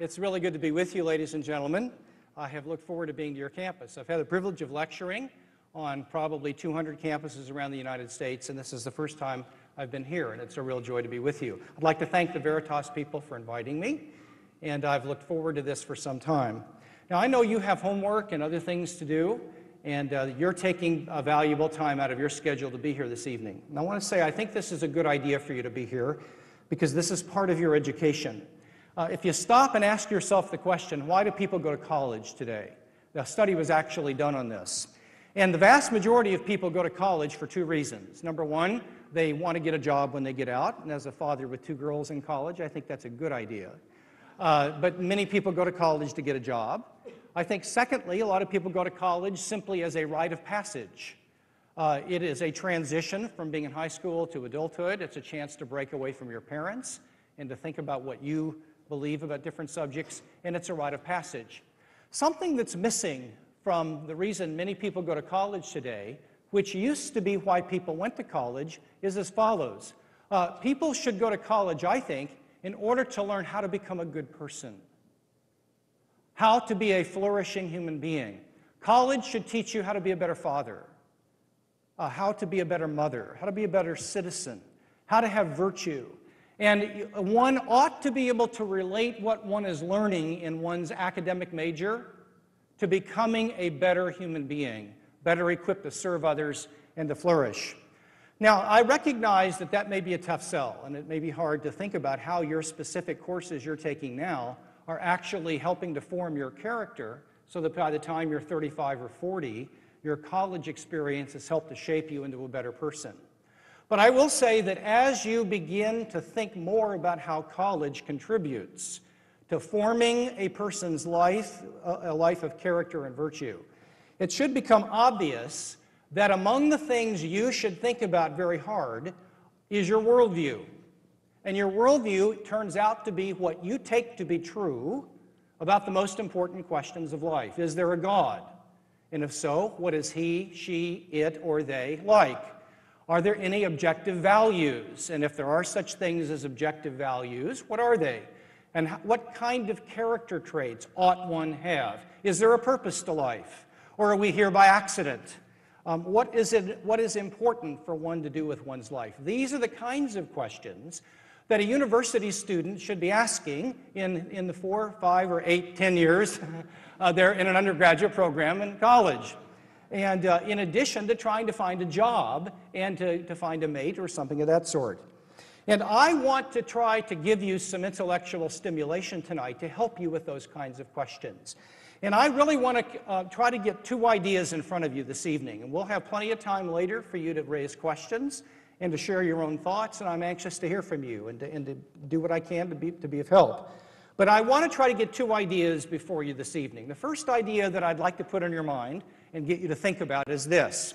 It's really good to be with you, ladies and gentlemen. I have looked forward to being to your campus. I've had the privilege of lecturing on probably 200 campuses around the United States, and this is the first time I've been here, and it's a real joy to be with you. I'd like to thank the Veritas people for inviting me, and I've looked forward to this for some time. Now, I know you have homework and other things to do, and you're taking a valuable time out of your schedule to be here this evening. And I want to say I think this is a good idea for you to be here because this is part of your education. If you stop and ask yourself the question, why do people go to college today? A study was actually done on this. And the vast majority of people go to college for two reasons. Number one, they want to get a job when they get out. And as a father with two girls in college, I think that's a good idea. But many people go to college to get a job. I think secondly, a lot of people go to college simply as a rite of passage. It is a transition from being in high school to adulthood. It's a chance to break away from your parents and to think about what you believe about different subjects, and it's a rite of passage. Something that's missing from the reason many people go to college today, which used to be why people went to college, is as follows. People should go to college, I think, in order to learn how to become a good person, how to be a flourishing human being. College should teach you how to be a better father, how to be a better mother, how to be a better citizen, how to have virtue. And one ought to be able to relate what one is learning in one's academic major to becoming a better human being, better equipped to serve others and to flourish. Now, I recognize that that may be a tough sell, and it may be hard to think about how your specific courses you're taking now are actually helping to form your character so that by the time you're 35 or 40, your college experience has helped to shape you into a better person. But I will say that as you begin to think more about how college contributes to forming a person's life, a life of character and virtue, it should become obvious that among the things you should think about very hard is your worldview. And your worldview turns out to be what you take to be true about the most important questions of life. Is there a God? And if so, what is he, she, it, or they like? Are there any objective values? And if there are such things as objective values, what are they? And what kind of character traits ought one have? Is there a purpose to life? Or are we here by accident? What is important for one to do with one's life? These are the kinds of questions that a university student should be asking in the 4, 5, or 8, 10 years they're in an undergraduate program in college. And in addition to trying to find a job and to find a mate or something of that sort. And I want to try to give you some intellectual stimulation tonight to help you with those kinds of questions. And I really want to try to get two ideas in front of you this evening. And we'll have plenty of time later for you to raise questions and to share your own thoughts. And I'm anxious to hear from you and to do what I can to be of help. But I want to try to get two ideas before you this evening. The first idea that I'd like to put in your mind and get you to think about is this.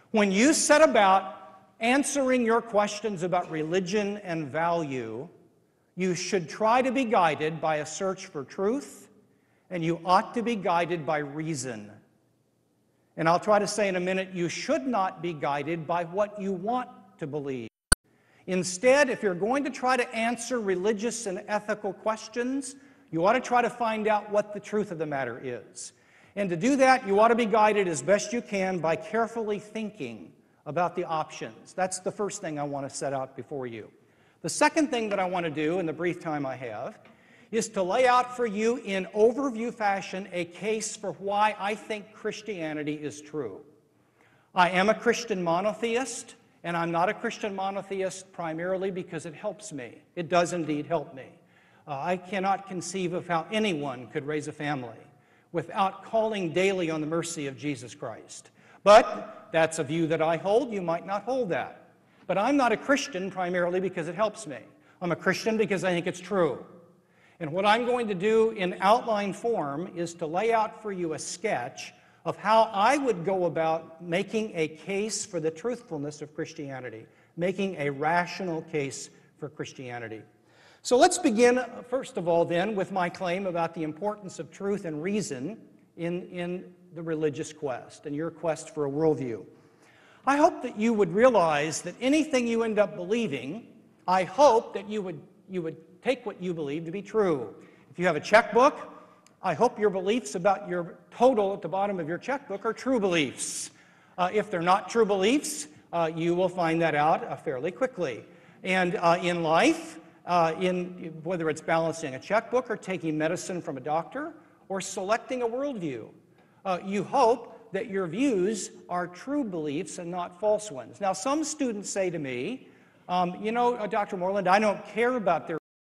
When you set about answering your questions about religion and value, you should try to be guided by a search for truth, and you ought to be guided by reason. And I'll try to say in a minute, you should not be guided by what you want to believe. Instead, if you're going to try to answer religious and ethical questions, you ought to try to find out what the truth of the matter is. And to do that, you ought to be guided as best you can by carefully thinking about the options. That's the first thing I want to set out before you. The second thing that I want to do in the brief time I have is to lay out for you in overview fashion a case for why I think Christianity is true. I am a Christian monotheist, and I'm not a Christian monotheist primarily because it helps me. It does indeed help me. I cannot conceive of how anyone could raise a family without calling daily on the mercy of Jesus Christ. But that's a view that I hold. You might not hold that. But I'm not a Christian primarily because it helps me. I'm a Christian because I think it's true. And what I'm going to do in outline form is to lay out for you a sketch of how I would go about making a case for the truthfulness of Christianity, making a rational case for Christianity. So let's begin, first of all, then, with my claim about the importance of truth and reason in the religious quest and your quest for a worldview. I hope that you would realize that anything you end up believing, I hope that you would take what you believe to be true. If you have a checkbook, I hope your beliefs about your total at the bottom of your checkbook are true beliefs. If they're not true beliefs, you will find that out fairly quickly. And in life, whether it's balancing a checkbook or taking medicine from a doctor or selecting a worldview, you hope that your views are true beliefs and not false ones. Now, some students say to me, you know, Dr. Moreland, I don't care about their